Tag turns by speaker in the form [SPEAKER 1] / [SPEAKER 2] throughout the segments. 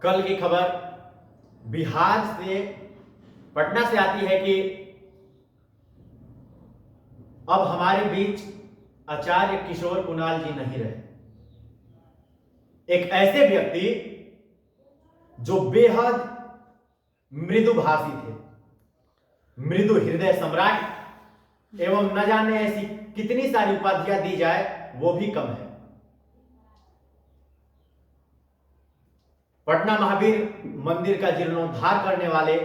[SPEAKER 1] कल की खबर बिहार से, पटना से आती है कि अब हमारे बीच आचार्य किशोर कुणाल जी नहीं रहे। एक ऐसे व्यक्ति जो बेहद मृदुभाषी थे, मृदु हृदय सम्राट, एवं न जाने ऐसी कितनी सारी उपाधियां दी जाए वो भी कम है। पटना महावीर मंदिर का जीर्णोद्धार करने वाले,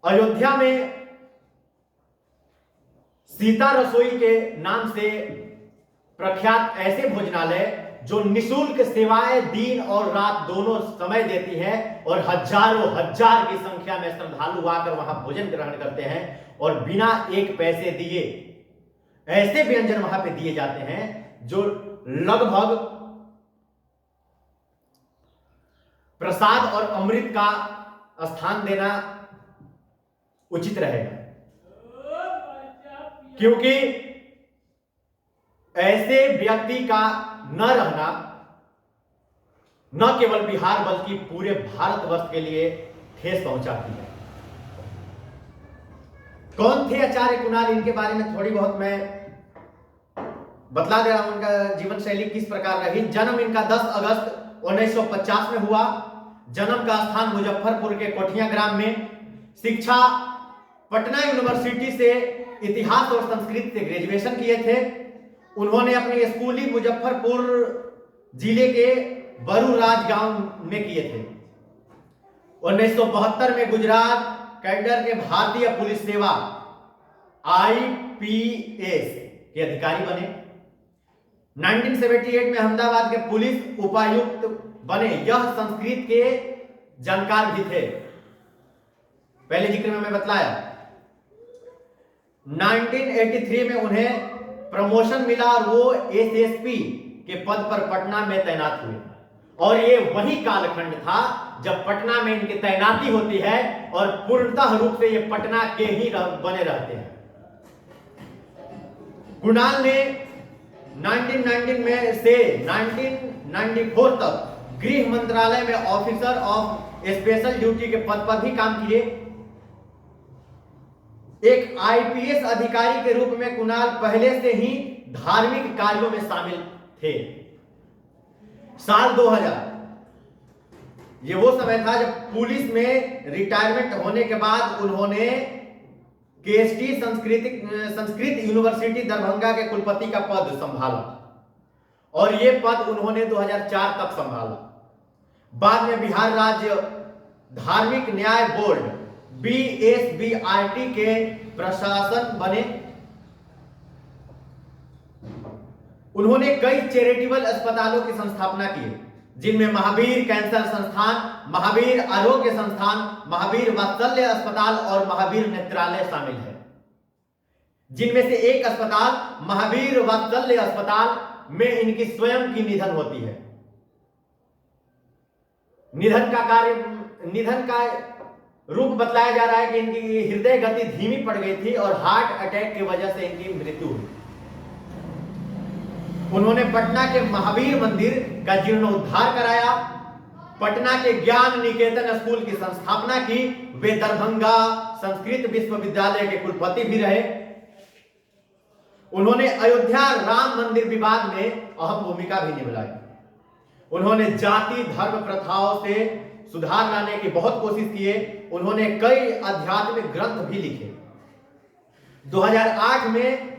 [SPEAKER 1] अयोध्या में सीता रसोई के नाम से प्रख्यात ऐसे भोजनालय जो निशुल्क सेवाएं दिन और रात दोनों समय देती है और हजारों हजार की संख्या में श्रद्धालु आकर वहां भोजन ग्रहण करते हैं और बिना एक पैसे दिए ऐसे व्यंजन वहां पे दिए जाते हैं जो लगभग प्रसाद और अमृत का स्थान देना उचित रहेगा, क्योंकि ऐसे व्यक्ति का न रहना न केवल बिहार बल्कि पूरे भारतवर्ष के लिए ठेस पहुंचाती है। कौन थे आचार्य कुणाल, इनके बारे में थोड़ी बहुत मैं बतला दे रहा हूं। उनका जीवन शैली किस प्रकार रही। जन्म इनका 10 अगस्त 1950 में हुआ। जन्म का स्थान मुजफ्फरपुर के कोठिया ग्राम में। शिक्षा पटना यूनिवर्सिटी से इतिहास और संस्कृत से ग्रेजुएशन किए थे। उन्होंने अपनी स्कूलिंग मुजफ्फरपुर जिले के बरूराज गांव में किए थे। 1972 में गुजरात कैडर के भारतीय पुलिस सेवा आईपीएस के अधिकारी बने। 1978 में अहमदाबाद के पुलिस उपायुक्त बने। यह संस्कृत के जानकार भी थे, पहले जिक्र में मैं बतलाया। 1983 में उन्हें प्रमोशन मिला और वो एसएसपी के पद पर पटना में तैनात हुए। और ये वही कालखंड था जब पटना में इनकी तैनाती होती है और पूर्णतः रूप से ये पटना के ही बने रहते हैं। कुणाल ने 1919 में से 1994 तक गृह मंत्रालय में ऑफिसर ऑफ स्पेशल ड्यूटी के पद पर भी काम किए। एक आईपीएस अधिकारी के रूप में कुणाल पहले से ही धार्मिक कार्यों में शामिल थे। साल 2000 ये वो समय था जब पुलिस में रिटायरमेंट होने के बाद उन्होंने केएसटी संस्कृत यूनिवर्सिटी दरभंगा के कुलपति का पद संभाला और यह पद उन्होंने 2004 तक संभाला। बाद में बिहार राज्य धार्मिक न्याय बोर्ड बीएसबीआरटी के प्रशासन बने। उन्होंने कई चैरिटेबल अस्पतालों की स्थापना की, जिनमें महावीर कैंसर संस्थान, महावीर आरोग्य संस्थान, महावीर वात्सल्य अस्पताल और महावीर नेत्रालय शामिल है। जिनमें से एक अस्पताल महावीर वात्सल्य अस्पताल में इनकी स्वयं की निधन होती है। निधन का रूप बतलाया जा रहा है कि इनकी हृदय गति धीमी पड़ गई थी और हार्ट अटैक की वजह से इनकी मृत्यु हुई। उन्होंने पटना के महावीर मंदिर का जीर्णोद्धार कराया, पटना के ज्ञान निकेतन स्कूल की संस्थापना की। वे दरभंगा संस्कृत विश्वविद्यालय के कुलपति भी रहे। उन्होंने अयोध्या राम मंदिर विवाद में अहम भूमिका भी निभाई। उन्होंने जाति धर्म प्रथाओं से सुधार लाने की बहुत कोशिश किए। उन्होंने कई आध्यात्मिक ग्रंथ भी लिखे। 2008 में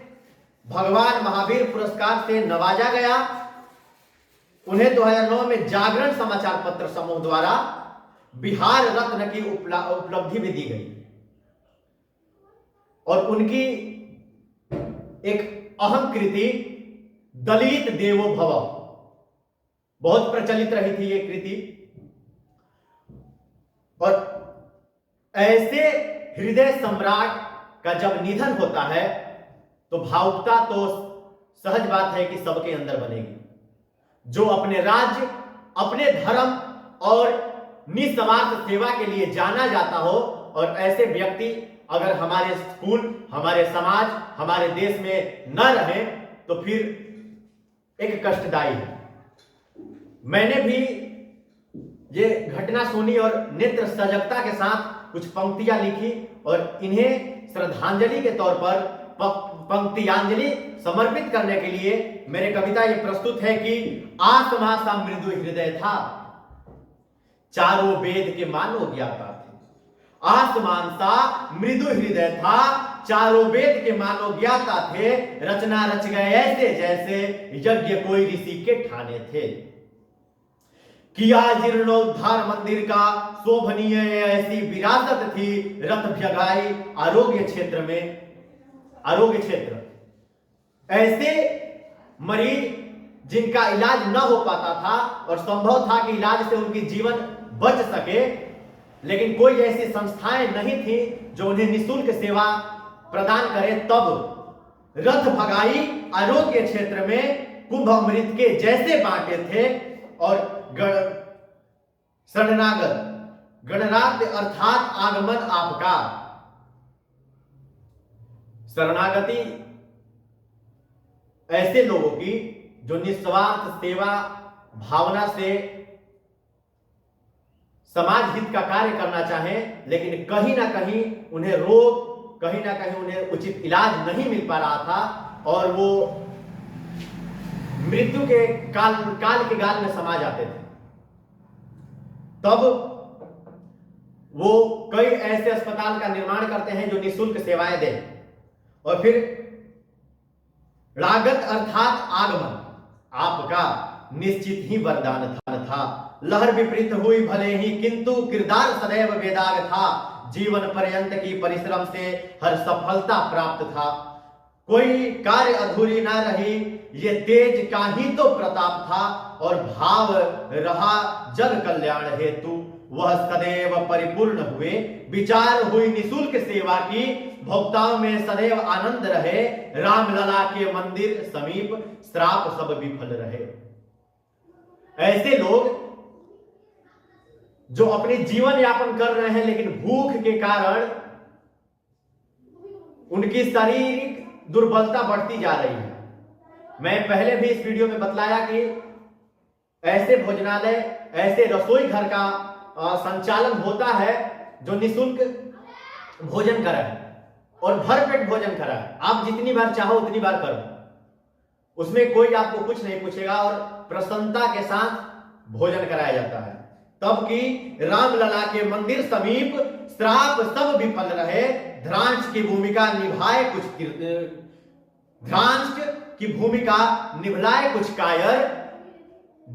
[SPEAKER 1] भगवान महावीर पुरस्कार से नवाजा गया। उन्हें 2009 में जागरण समाचार पत्र समूह द्वारा बिहार रत्न की उपलब्धि भी दी गई। और उनकी एक अहम कृति दलित देवो भव बहुत प्रचलित रही थी ये कृति। और ऐसे हृदय सम्राट का जब निधन होता है तो भावुकता तो सहज बात है कि सबके अंदर बनेगी। जो अपने राज्य, अपने धर्म और निस्वार्थ सेवा के लिए जाना जाता हो और ऐसे व्यक्ति अगर हमारे स्कूल, हमारे समाज, हमारे देश में न रहे तो फिर एक कष्टदायी है। मैंने भी ये घटना सुनी और नेत्र सजगता के साथ कुछ पंक्तियां लिखी और इन्हें श्रद्धांजलि के तौर पर पंक्तियांजलि समर्पित करने के लिए मेरे कविता ये प्रस्तुत है कि आत्मा सा मृदु हृदय था, चारों वेद के मानो ज्ञाता थे। आसमान सा मृदु हृदय था, चारों वेद के मानो ज्ञाता थे। रचना रच गए ऐसे जैसे यज्ञ कोई ऋषि के ठाने थे। किया जीर्णोद्धार मंदिर का शोभनीय ऐसी विरासत थी। रथ भगाई आरोग्य क्षेत्र में, आरोग्य क्षेत्र ऐसे मरीज जिनका इलाज न हो पाता था और संभव था कि इलाज से उनकी जीवन बच सके, लेकिन कोई ऐसी संस्थाएं नहीं थी जो उन्हें निःशुल्क सेवा प्रदान करे। तब रथ भगाई आरोग्य क्षेत्र में कुंभ अमृत के जैसे बांटे थे और शरणागत गणराज्य अर्थात आगमन आपका, शरणागति ऐसे लोगों की जो निस्वार्थ सेवा भावना से समाज हित का कार्य करना चाहें, लेकिन कहीं ना कहीं उन्हें रोग, कहीं ना कहीं उन्हें उचित इलाज नहीं मिल पा रहा था और वो मृत्यु के काल के गाल में समा जाते थे। तब वो कई ऐसे अस्पताल का निर्माण करते हैं जो निःशुल्क सेवाएं दें और फिर लागत अर्थात आगमन आपका निश्चित ही वरदान था। लहर विपरीत हुई भले ही किंतु किरदार सदैव वेदाग था। जीवन पर्यंत की परिश्रम से हर सफलता प्राप्त था। कोई कार्य अधूरी ना रही, ये तेज का ही तो प्रताप था और भाव रहा जग कल्याण हेतु। वह सदैव परिपूर्ण हुए, विचार हुई निःशुल्क सेवा की। भोक्ताओं में सदैव आनंद रहे, रामलला के मंदिर समीप श्राप सब विफल रहे। ऐसे लोग जो अपने जीवन यापन कर रहे हैं लेकिन भूख के कारण उनकी शारीरिक दुर्बलता बढ़ती जा रही है। मैं पहले भी इस वीडियो में बतलाया कि ऐसे भोजनालय, ऐसे रसोई घर का संचालन होता है जो निःशुल्क भोजन कराए और भरपेट भोजन कराए। आप जितनी बार चाहो उतनी बार करो, उसमें कोई आपको कुछ नहीं पूछेगा और प्रसन्नता के साथ भोजन कराया जाता है। तब कि रामलला के मंदिर समीप श्राप सब विफल रहे। ध्रांस की भूमिका निभाए कुछ कायर,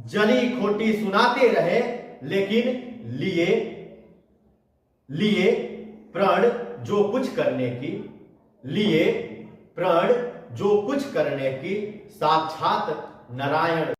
[SPEAKER 1] जली खोटी सुनाते रहे लेकिन लिए प्रण जो कुछ करने की साक्षात नारायण